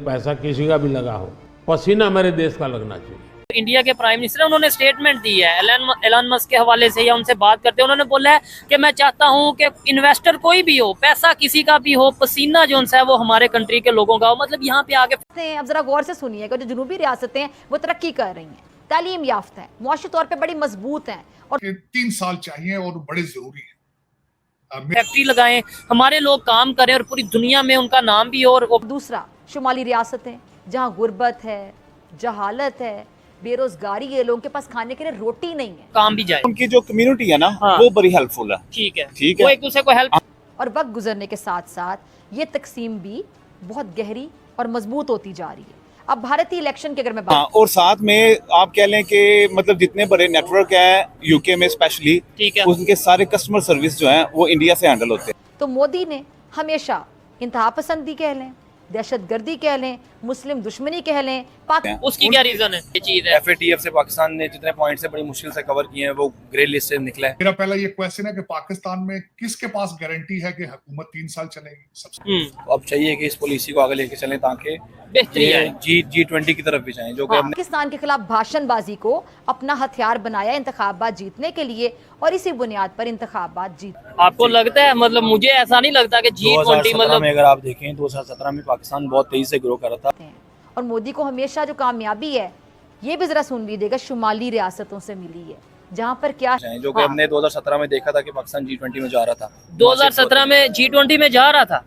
पैसा किसी का भी लगा हो, पसीना मेरे देश का लगना चाहिए। इंडिया के प्राइम मिनिस्टर उन्होंने स्टेटमेंट दी है एलन मस्क के हवाले से, या उनसे बात करते हैं उन्होंने बोला है कि मैं चाहता हूं कि इन्वेस्टर कोई भी हो, पैसा किसी का भी हो, पसीना जो है वो हमारे कंट्री के लोगों का हो। मतलब यहाँ पे आगे अब जरा गौर से सुनिए कि जो जुनूबी रियासतें हैं वो तरक्की कर रही हैं, तालीम याफ्ता है, मुआशी तौर पे बड़ी मजबूत हैं, और 3 साल चाहिए और बड़े जरूरी है। फैक्ट्री लगाएं, हमारे लोग काम करें और पूरी दुनिया में उनका नाम भी हो। और दूसरा शुमाली रियासतें जहाँ गुर्बत है, जहालत है, बेरोजगारी है, लोगों के पास खाने के लिए रोटी नहीं है, काम भी जाए। उनकी जो कम्युनिटी है ना, हाँ। वो बड़ी हेल्पफुल है। ठीक है, ठीक है, वो एक दूसरे को हेल्प। और वक्त गुजरने के साथ साथ ये तकसीम भी बहुत गहरी और मजबूत होती जा रही है। अब भारतीय इलेक्शन की अगर मैं हाँ, और साथ में आप कह लें कि मतलब जितने बड़े नेटवर्क हैं यूके में स्पेशली, ठीक है, उनके सारे कस्टमर सर्विस जो हैं वो इंडिया से हैंडल होते हैं। तो मोदी ने हमेशा इंतहा पसंदी कह लें, दहशतगर्दी कह लें, मुस्लिम दुश्मनी कह लें, उसकी क्या रीजन है? ये चीज है FATF से पाकिस्तान ने जितने पॉइंट से बड़ी मुश्किल से कवर किए हैं वो ग्रे लिस्ट से निकला है। मेरा पहला ये क्वेश्चन है कि पाकिस्तान में किसके पास गारंटी है कि हुकूमत 3 साल चलेगी? सबसे अब चाहिए कि इस पॉलिसी को आगे लेके चलें ताकि बेहतरी आए, G20 की तरफ भी जाएं, जो कि हमने पाकिस्तान के खिलाफ भाषणबाजी को अपना हथियार बनाया इंतखाबात जीतने के लिए, और इसी बुनियाद पर इंतखाबात जीत। आपको लगता है, मतलब मुझे ऐसा नहीं लगता कि G20 2017 में अगर आप देखें 2017 में पाकिस्तान बहुत तेजी से ग्रो कर रहा था। और मोदी को हमेशा जो कामयाबी है, ये भी जरा सुन लीजिएगा, शुमाली रियासतों से मिली है, जहाँ पर क्या जो कि हमने 2017 में देखा था कि पाकिस्तान G20 में जा रहा था। 2017 में G20 में जा रहा था।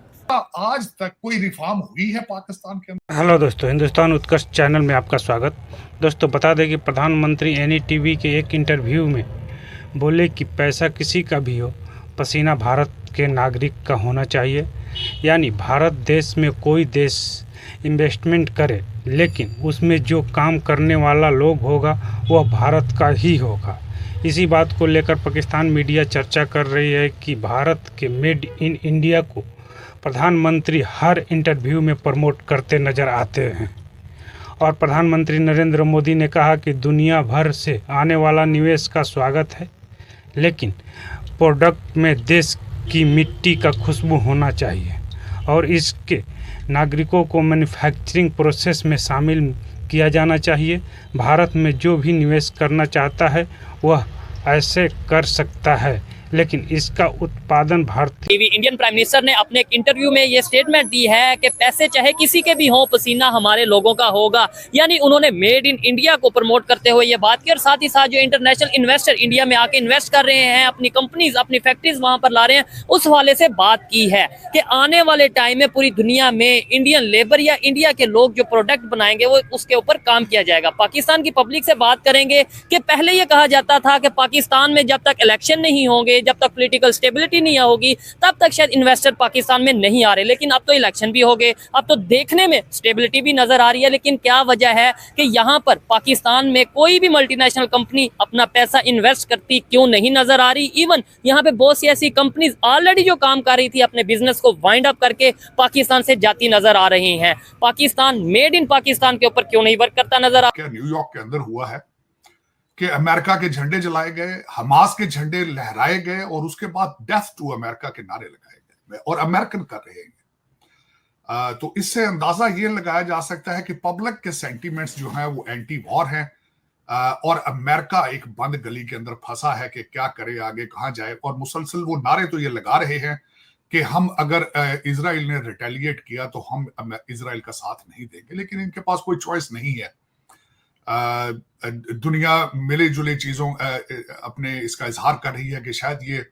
आज तक कोई रिफॉर्म हुई है पाकिस्तान के अंदर? हेलो दोस्तों, हिंदुस्तान उत्कर्ष चैनल में आपका स्वागत। दोस्तों बता दें कि प्रधानमंत्री NDTV के एक इंटरव्यू में बोले कि पैसा किसी का भी हो, पसीना भारत के नागरिक का होना चाहिए। यानी भारत देश में कोई देश इन्वेस्टमेंट करे, लेकिन उसमें जो काम करने वाला लोग होगा वह भारत का ही होगा। इसी बात को लेकर पाकिस्तान मीडिया चर्चा कर रही है कि भारत के मेड इन इंडिया को प्रधानमंत्री हर इंटरव्यू में प्रमोट करते नज़र आते हैं। और प्रधानमंत्री नरेंद्र मोदी ने कहा कि दुनिया भर से आने वाला निवेश का स्वागत है, लेकिन प्रोडक्ट में देश की मिट्टी का खुशबू होना चाहिए और इसके नागरिकों को मैन्युफैक्चरिंग प्रोसेस में शामिल किया जाना चाहिए। भारत में जो भी निवेश करना चाहता है वह ऐसे कर सकता है, लेकिन इसका उत्पादन भारतीय। इंडियन प्राइम मिनिस्टर ने अपने एक इंटरव्यू में ये स्टेटमेंट दी है कि पैसे चाहे किसी के भी हों, पसीना हमारे लोगों का होगा। यानी उन्होंने मेड इन इंडिया को प्रमोट करते हुए ये बात की, और साथ ही साथ जो इंटरनेशनल इन्वेस्टर इंडिया में आके इन्वेस्ट कर रहे हैं, अपनी कंपनीज, अपनी फैक्ट्रीज वहां पर ला रहे हैं, उस हवाले से बात की है कि आने वाले टाइम में पूरी दुनिया में इंडियन लेबर या इंडिया के लोग जो प्रोडक्ट बनाएंगे वो उसके ऊपर काम किया जाएगा। पाकिस्तान की पब्लिक से बात करेंगे कि पहले ये कहा जाता था कि पाकिस्तान में जब तक इलेक्शन नहीं होंगे, जब तक पॉलिटिकल स्टेबिलिटी नहीं होगी, तब तक शायद इन्वेस्टर पाकिस्तान में नहीं आ रहे। लेकिन अब तो इलेक्शन भी हो गए, अब तो देखने में स्टेबिलिटी भी नजर आ रही है। लेकिन क्या वजह है कि यहाँ पर पाकिस्तान में कोई भी मल्टीनेशनल कंपनी अपना पैसा इन्वेस्ट करती क्यों नहीं नजर आ रही? इवन यहाँ पे बहुत सी ऐसी कंपनीज ऑलरेडी जो काम कर रही थी अपने बिजनेस को वाइंड अप करके पाकिस्तान से जाती नजर आ रही हैं। पाकिस्तान मेड इन पाकिस्तान के ऊपर क्यों नहीं वर्क करता नजर आ? क्या न्यूयॉर्क के अंदर हुआ है कि अमेरिका के झंडे जलाए गए, हमास के झंडे लहराए गए और उसके बाद डेथ टू अमेरिका के नारे लगाए गए, और अमेरिकन कर रहे हैं। तो इससे अंदाजा ये लगाया जा सकता है कि पब्लिक के सेंटीमेंट्स जो हैं वो एंटी वॉर हैं, और अमेरिका एक बंद गली के अंदर फंसा है कि क्या करे, आगे कहां जाए। और मुसलसल वो नारे तो ये लगा रहे हैं कि हम अगर इजराइल ने रिटेलिएट किया तो हम इजराइल का साथ नहीं देंगे, लेकिन इनके पास कोई चॉइस नहीं है। दुनिया मिले जुले चीजों अपने इसका इजहार कर रही है कि शायद ये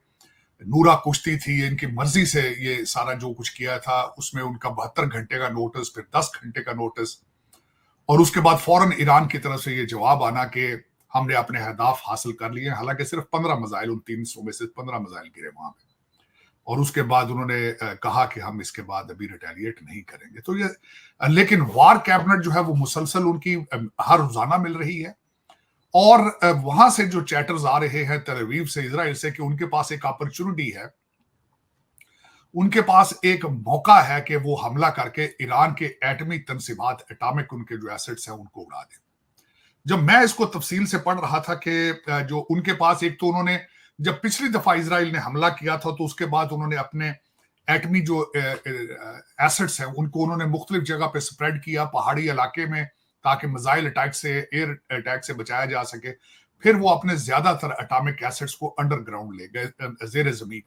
नूरा कुश्ती थी, इनकी मर्जी से ये सारा जो कुछ किया था उसमें उनका 72 घंटे का नोटिस, फिर 10 घंटे का नोटिस, और उसके बाद फौरन ईरान की तरफ से ये जवाब आना कि हमने अपने अहदाफ हासिल कर लिए। हालांकि सिर्फ 15 मिसाइल, उन 300 में से 15 मिसाइल गिरे वहां पे, और उसके बाद उन्होंने कहा कि हम इसके बाद अभी रिटेलिएट नहीं करेंगे। तो ये, लेकिन वार कैबिनेट जो है वो मुसलसल उनकी हर रोजाना मिल रही है, और वहां से जो चैटर्स आ रहे हैं तेल अवीव से, इजराइल से, कि उनके पास एक अपॉर्चुनिटी है, उनके पास एक मौका है कि वो हमला करके ईरान के एटमी तनसीबात, एटॉमिक उनके जो एसेट्स हैं उनको उड़ा दें। जब मैं इसको तफसील से पढ़ रहा था कि जो उनके पास, एक तो उन्होंने जब पिछली दफा इजराइल ने हमला किया था तो उसके बाद उन्होंने अपने एटमी जो एसेट्स हैं उनको उन्होंने मुख्तलिफ जगह पे स्प्रेड किया पहाड़ी इलाके में, ताकि मिसाइल अटैक से, एयर अटैक से बचाया जा सके। फिर वो अपने ज्यादातर एटॉमिक एसेट्स को अंडरग्राउंड ले गए, जेर जमीन।